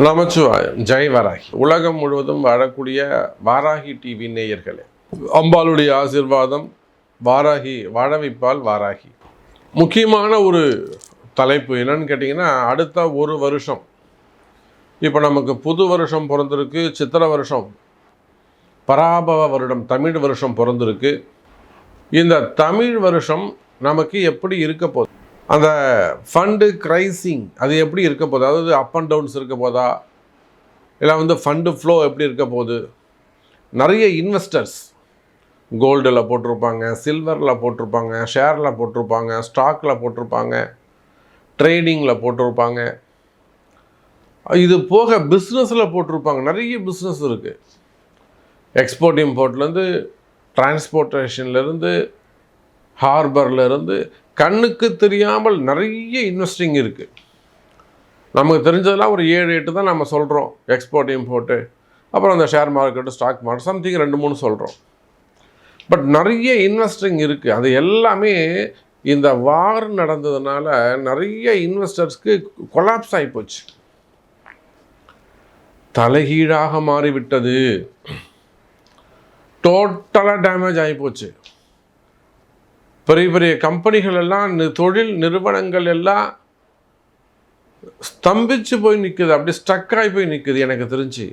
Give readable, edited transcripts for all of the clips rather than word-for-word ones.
நமச்சிவாயம். ஜெய் வராகி. உலகம் முழுவதும் வாழக்கூடிய வாராகி டிவி நேயர்களே, அம்பாளுடைய ஆசீர்வாதம் வாராகி வாழ வைப்பால் வாராகி. முக்கியமான ஒரு தலைப்பு என்னன்னு கேட்டிங்கன்னா, அடுத்த ஒரு வருஷம், இப்போ நமக்கு புது வருஷம் பிறந்திருக்கு, சித்திரை வருஷம், பராபவ வருடம் தமிழ் வருஷம் பிறந்திருக்கு. இந்த தமிழ் வருஷம் நமக்கு எப்படி இருக்க போகுது, அந்த ஃபண்டு க்ரைசிங் அது எப்படி இருக்க போகுது, அதாவது அப் அண்ட் டவுன்ஸ் இருக்க போதா, இல்லை ஃபண்டு ஃப்ளோ எப்படி இருக்க போகுது. நிறைய இன்வெஸ்டர்ஸ் கோல்டில் போட்டிருப்பாங்க, சில்வரில் போட்டிருப்பாங்க, ஷேரில் போட்டிருப்பாங்க, ஸ்டாக்கில் போட்டிருப்பாங்க, ட்ரேடிங்கில் போட்டிருப்பாங்க, இது போக பிஸ்னஸில் போட்டிருப்பாங்க. நிறைய பிஸ்னஸ் இருக்குது. எக்ஸ்போர்ட் இம்போர்ட்லேருந்து, டிரான்ஸ்போர்ட்டேஷன்லேருந்து, ஹார்பர்லேருந்து, கண்ணுக்கு தெரியாமல் நிறைய இன்வெஸ்டிங் இருக்குது. நமக்கு தெரிஞ்சதெல்லாம் ஒரு 7-8 தான் நம்ம சொல்கிறோம். எக்ஸ்போர்ட் இம்போர்ட்டு, அப்புறம் அந்த share market, stock market, something 2-3 சொல்கிறோம். பட் நிறைய இன்வெஸ்டிங் இருக்குது. அது எல்லாமே இந்த வார் நடந்ததுனால நிறைய இன்வெஸ்டர்ஸ்க்கு கொலாப்ஸ் ஆகிப்போச்சு, தலைகீழாக மாறிவிட்டது, டோட்டலாக டேமேஜ் ஆகிப்போச்சு. பெரிய பெரிய கம்பெனிகள் எல்லாம், தொழில் நிறுவனங்கள் எல்லாம் ஸ்தம்பிச்சு போய் நிற்குது, அப்படி ஸ்டக்காகி போய் நிற்குது. எனக்கு தெரிஞ்சு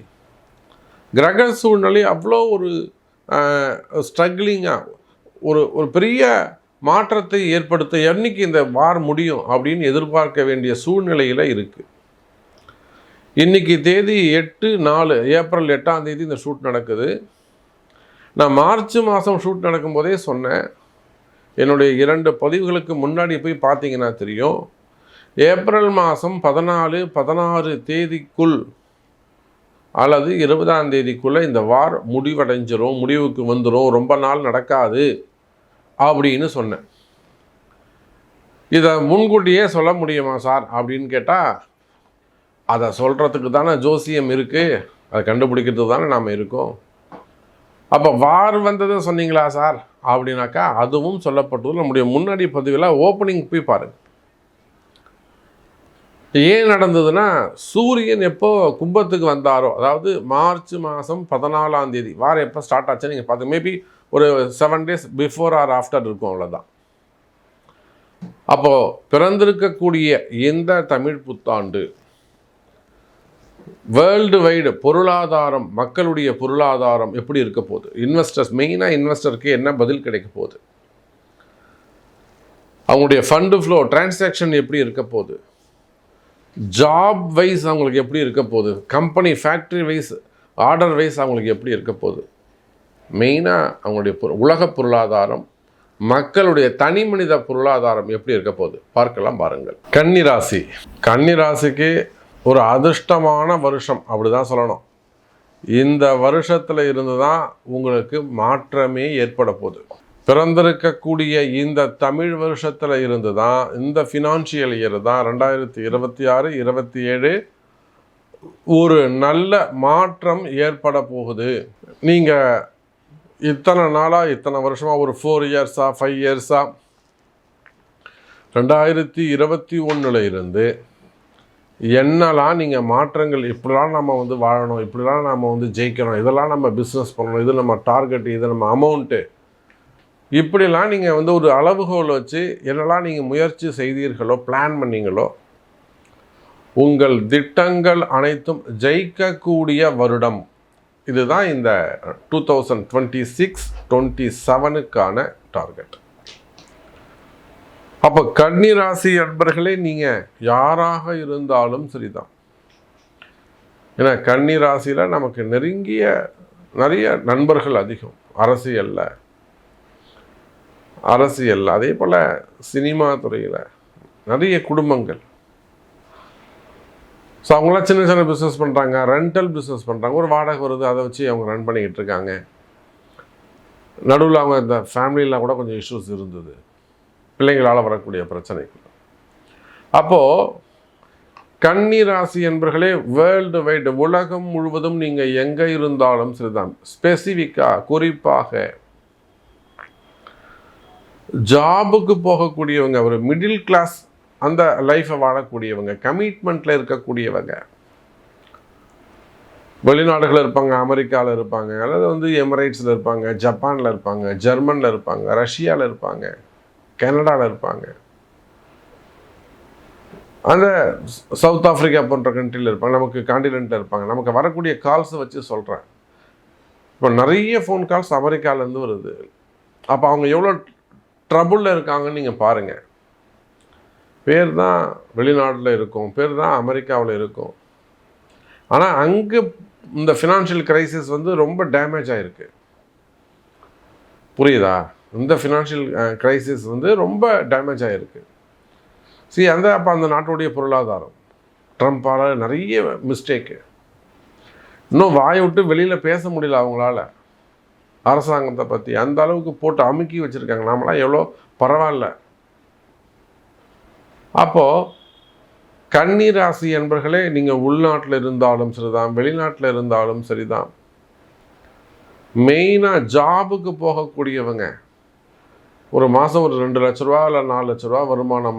கிரக சூழ்நிலை அவ்வளோ ஒரு ஸ்ட்ரகிளிங்காக ஒரு பெரிய மாற்றத்தை ஏற்படுத்த என்னைக்கு இந்த வார் முடியும் அப்படின்னு எதிர்பார்க்க வேண்டிய சூழ்நிலையில் இருக்குது. இன்றைக்கி தேதி 8/4 ஏப்ரல் 8ஆம் தேதி இந்த ஷூட் நடக்குது. நான் மார்ச் மாதம் ஷூட் நடக்கும்போதே சொன்னேன், என்னுடைய 2 பதிவுகளுக்கு முன்னாடி போய் பார்த்தீங்கன்னா தெரியும், ஏப்ரல் மாதம் 14-16 தேதிக்குள் அல்லது 20ஆம் தேதிக்குள்ளே இந்த வார் முடிவடைஞ்சிரும், முடிவுக்கு வந்துடும், ரொம்ப நாள் நடக்காது அப்படின்னு சொன்னேன். இதை முன்கூட்டியே சொல்ல முடியுமா சார் அப்படின்னு கேட்டால், அதை சொல்கிறதுக்கு தானே ஜோசியம் இருக்குது, அதை கண்டுபிடிக்கிறதுக்கு தானே நாம் இருக்கோம். அப்போ வார் வந்ததை சொன்னீங்களா சார் அப்படின்னாக்கா, அதுவும் சொல்லப்பட்டது. நம்முடைய முன்னாடி பதிவில் ஓப்பனிங் போய் பாருங்கள். ஏன் நடந்ததுன்னா, சூரியன் எப்போ கும்பத்துக்கு வந்தாரோ, அதாவது மார்ச் மாதம் 14ஆம் தேதி, வாரம் எப்போ ஸ்டார்ட் ஆச்சுன்னு நீங்கள் பார்த்து, மேபி ஒரு 7 days பிஃபோர் ஆர் ஆஃப்டர் இருக்கும், அவ்வளோதான். அப்போது பிறந்திருக்கக்கூடிய இந்த தமிழ் புத்தாண்டு வேர்ல்டு வைடு பொருளாதாரம், மக்களுடைய பொருளாதாரம் எப்படி இருக்க போகுது, இன்வெஸ்டர்ஸ், மெயினாக இன்வெஸ்டருக்கு என்ன பதில் கிடைக்க போகுது, அவங்களுடைய ஃபண்டு ஃப்ளோ டிரான்சாக்ஷன் எப்படி இருக்க போகுது, ஜாப் வைஸ் அவங்களுக்கு எப்படி இருக்க போகுது, company factory wise, order wise அவங்களுக்கு எப்படி இருக்க போகுது, மெயினாக அவங்களுடைய உலக பொருளாதாரம், மக்களுடைய தனி மனித பொருளாதாரம் எப்படி இருக்க போகுது பார்க்கலாம், பாருங்கள். கன்னிராசி. கன்னிராசிக்கு ஒரு அதிர்ஷ்டமான வருஷம் அப்படி தான் சொல்லணும். இந்த வருஷத்தில் இருந்து தான் உங்களுக்கு மாற்றமே ஏற்பட போகுது. பிறந்திருக்கக்கூடிய இந்த தமிழ் வருஷத்தில் இருந்து தான், இந்த ஃபினான்ஷியல் இயர் தான் 2026-27 ஒரு நல்ல மாற்றம் ஏற்பட போகுது. நீங்கள் இத்தனை நாளாக, இத்தனை வருஷமாக, ஒரு 4 இயர்ஸாக 5 இயர்ஸாக 2021 இருந்து என்னெல்லாம் நீங்கள் மாற்றங்கள், இப்படிலாம் நம்ம வாழணும், இப்படிலாம் நம்ம ஜெயிக்கணும், இதெல்லாம் நம்ம பிஸ்னஸ் பண்ணணும், இது நம்ம டார்கெட், இது நம்ம அமௌண்ட்டு, இப்படிலாம் நீங்கள் ஒரு அளவுகோல் வச்சு என்னெல்லாம் நீங்கள் முயற்சி செய்தீர்களோ, பிளான் பண்ணீங்களோ, உங்கள் திட்டங்கள் அனைத்தும் ஜெயிக்கக்கூடிய வருடம் இதுதான் இந்த 2026-27க்கான டார்கெட். அப்போ கன்னிராசி அன்பர்களே, நீங்கள் யாராக இருந்தாலும் சரிதான். ஏன்னா கன்னிராசியில் நமக்கு நெருங்கிய நிறைய நண்பர்கள் அதிகம். அரசியல் அதே போல் சினிமா துறையில் நிறைய குடும்பங்கள். ஸோ அவங்களாம் சின்ன சின்ன பிஸ்னஸ் பண்ணுறாங்க, ரெண்டல் பிஸ்னஸ் பண்ணுறாங்க, ஒரு வாடகை வருது, அதை வச்சு அவங்க ரன் பண்ணிக்கிட்டு இருக்காங்க. நடுவில் அவங்க இந்த ஃபேமிலியில் கூட கொஞ்சம் இஷ்யூஸ் இருந்தது, பிள்ளைங்களால் வரக்கூடிய பிரச்சனைகள். அப்போது கன்னிராசி என்பர்களே, வேர்ல்டு வைடு உலகம் முழுவதும் நீங்கள் எங்கே இருந்தாலும் சரிதான், ஸ்பெசிஃபிக்காக குறிப்பாக ஜாபுக்கு போகக்கூடியவங்க, ஒரு மிடில் கிளாஸ் அந்த லைஃப்பை வாழக்கூடியவங்க, கமிட்மெண்ட்டில் இருக்கக்கூடியவங்க, வெளிநாடுகளில் இருப்பாங்க, அமெரிக்காவில் இருப்பாங்க, அல்லது வந்து எமிரேட்ஸில் இருப்பாங்க, ஜப்பானில் இருப்பாங்க, ஜெர்மனில் இருப்பாங்க, ரஷ்யாவில் இருப்பாங்க, கனடாவில் இருப்பாங்க, அந்த சவுத் ஆஃப்ரிக்கா போன்ற கண்ட்ரியில் இருப்பாங்க, நமக்கு காண்டினென்ட்டில் இருப்பாங்க. நமக்கு வரக்கூடிய கால்ஸை வச்சு சொல்கிறேன். இப்போ நிறைய ஃபோன் கால்ஸ் அமெரிக்காவிலேருந்து வருது. அப்போ அவங்க எவ்வளோ ட்ரபுளில் இருக்காங்கன்னு நீங்கள் பாருங்கள். பேர் தான் வெளிநாட்டில் இருக்கும், பேர் தான் அமெரிக்காவில் இருக்கும். ஆனால் அங்கே இந்த ஃபினான்ஷியல் கிரைசிஸ் வந்து ரொம்ப டேமேஜ் ஆகிருக்கு. புரியுதா? இந்த ஃபினான்ஷியல் கிரைசிஸ் வந்து ரொம்ப டேமேஜ் ஆகிருக்கு. அப்போ அந்த நாட்டுடைய பொருளாதாரம் ட்ரம்ப்பால் நிறைய மிஸ்டேக்கு. இன்னும் வாயை விட்டு வெளியில் பேச முடியல அவங்களால. அரசாங்கத்தை பற்றி அந்த அளவுக்கு போட்டு அமுக்கி வச்சுருக்காங்க. நாமெல்லாம் எவ்வளோ பரவாயில்ல. அப்போது கன்னி ராசி என்பர்களே, நீங்கள் உள்நாட்டில் இருந்தாலும் சரிதான், வெளிநாட்டில் இருந்தாலும் சரிதான், மெயினாக ஜாபுக்கு போகக்கூடியவங்க ஒரு மாதம் ஒரு 2 லட்ச ரூபா இல்லை 4 லட்ச ரூபா வருமானம்,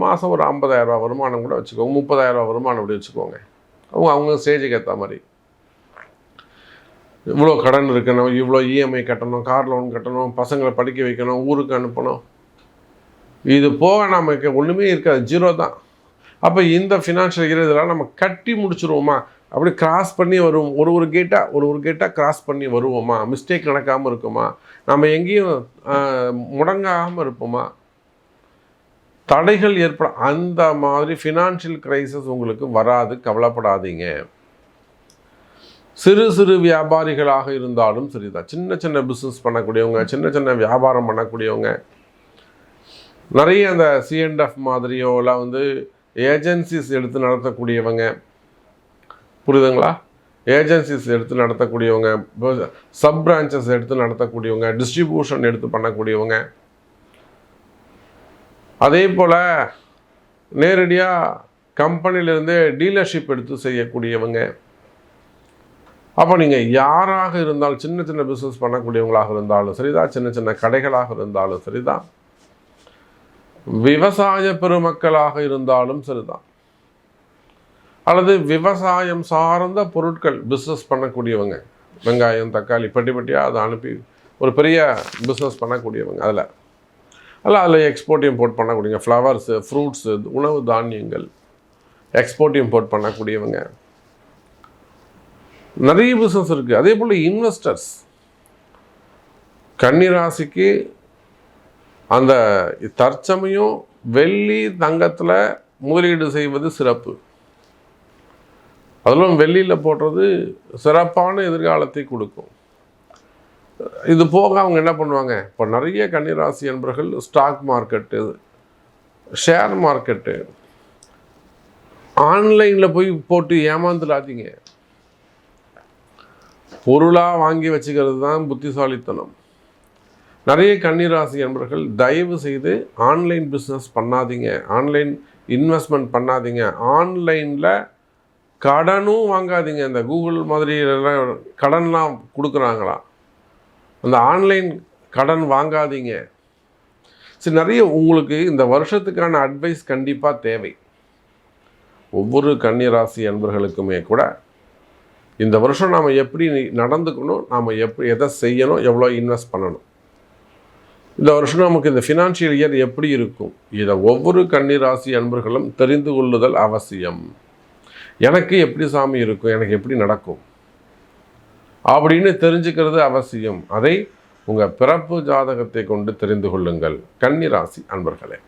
மாதம் ஒரு 50,000 ரூபா வருமானம் கூட வச்சுக்கோங்க, 30,000 ரூபா வருமானம் அப்படி வச்சுக்கோங்க. அவங்க ஸ்டேஜுக்கு ஏற்ற மாதிரி இவ்வளோ கடன் இருக்கணும், இவ்வளோ இஎம்ஐ கட்டணும், கார் லோன் கட்டணும், பசங்களை படிக்க வைக்கணும், ஊருக்கு அனுப்பணும், இது போக நமக்கு ஒன்றுமே இருக்காது, 0 தான். அப்போ இந்த ஃபினான்ஷியல் இயர் இதெல்லாம் நம்ம கட்டி முடிச்சுருவோமா? அப்படி கிராஸ் பண்ணி வருவோம், ஒரு கேட்டாக கிராஸ் பண்ணி வருவோமா? மிஸ்டேக் நடக்காமல் இருக்குமா? நம்ம எங்கேயும் முடங்காமல் இருப்போமா? தடைகள் அந்த மாதிரி ஃபினான்ஷியல் கிரைசிஸ் உங்களுக்கு வராது, கவலைப்படாதீங்க. சிறு வியாபாரிகளாக இருந்தாலும் சரிதான், சின்ன பிஸ்னஸ் பண்ணக்கூடியவங்க, சின்ன வியாபாரம் பண்ணக்கூடியவங்க, நிறைய அந்த C&F மாதிரியோலாம் வந்து ஏஜென்சிஸ் எடுத்து நடத்தக்கூடியவங்க, புரியுதுங்களா? ஏஜென்சிஸ் எடுத்து நடத்தக்கூடியவங்க, சப் பிரான்ச்சஸ் எடுத்து நடத்தக்கூடியவங்க, டிஸ்ட்ரிபியூஷன் எடுத்து பண்ணக்கூடியவங்க, அதே போல் நேரடியாக கம்பெனிலேருந்தே டீலர்ஷிப் எடுத்து செய்யக்கூடியவங்க. அப்போ நீங்கள் யாராக இருந்தாலும், சின்ன பிஸ்னஸ் பண்ணக்கூடியவங்களாக இருந்தாலும் சரிதான், சின்ன கடைகளாக இருந்தாலும் சரிதான், விவசாய பெருமக்களாக இருந்தாலும் சரிதான், அல்லது விவசாயம் சார்ந்த பொருட்கள் பிஸ்னஸ் பண்ணக்கூடியவங்க, வெங்காயம், தக்காளி பெட்டியாக அதை அனுப்பி ஒரு பெரிய பிஸ்னஸ் பண்ணக்கூடியவங்க, அதில் எக்ஸ்போர்ட் இம்போர்ட் பண்ணக்கூடியவங்க, ஃப்ளவர்ஸு, ஃப்ரூட்ஸு, உணவு தானியங்கள் எக்ஸ்போர்ட் இம்போர்ட் பண்ணக்கூடியவங்க, நிறைய பிஸ்னஸ் இருக்குது. அதே போல் இன்வெஸ்டர்ஸ், கன்னிராசிக்கு அந்த தற்சமயம் வெள்ளி தங்கத்தில் முதலீடு செய்வது சிறப்பு. அதிலும் வெள்ளியில் போடுறது சிறப்பான எதிர்காலத்தை கொடுக்கும். இது போக அவங்க என்ன பண்ணுவாங்க, இப்போ நிறைய கன்னிராசி என்பவர்கள் ஸ்டாக் மார்க்கெட்டு, ஷேர் மார்க்கெட்டு, ஆன்லைனில் போய் போட்டு ஏமாந்துடாதீங்க. பொருளாக வாங்கி வச்சுக்கிறது தான் புத்திசாலித்தனம். நிறைய கன்னிராசி என்பவர்கள் தயவு செய்து ஆன்லைன் பிஸ்னஸ் பண்ணாதீங்க, ஆன்லைன் இன்வெஸ்ட்மெண்ட் பண்ணாதீங்க, ஆன்லைனில் கடனும் வாங்காதீங்க. இந்த கூகுள் மாதிரி கடன்லாம் கொடுக்குறாங்களா, அந்த ஆன்லைன் கடன் வாங்காதீங்க. சரி, நிறைய உங்களுக்கு இந்த வருஷத்துக்கான அட்வைஸ் கண்டிப்பாக தேவை. ஒவ்வொரு கன்னிராசி என்பவர்களுக்குமே கூட இந்த வருஷம் நாம் எப்படி நடந்துக்கணும், நாம் எதை செய்யணும், எவ்வளோ இன்வெஸ்ட் பண்ணணும், இந்த வருஷம் நமக்கு இந்த ஃபினான்ஷியல் இயர் எப்படி இருக்கும், இதை ஒவ்வொரு கன்னிராசி அன்பர்களும் தெரிந்து கொள்ளுதல் அவசியம். எனக்கு எப்படி சாமி இருக்கும், எனக்கு எப்படி நடக்கும் அப்படின்னு தெரிஞ்சுக்கிறது அவசியம். அதை உங்கள் பிறப்பு ஜாதகத்தை கொண்டு தெரிந்து கொள்ளுங்கள் கன்னிராசி அன்பர்களே.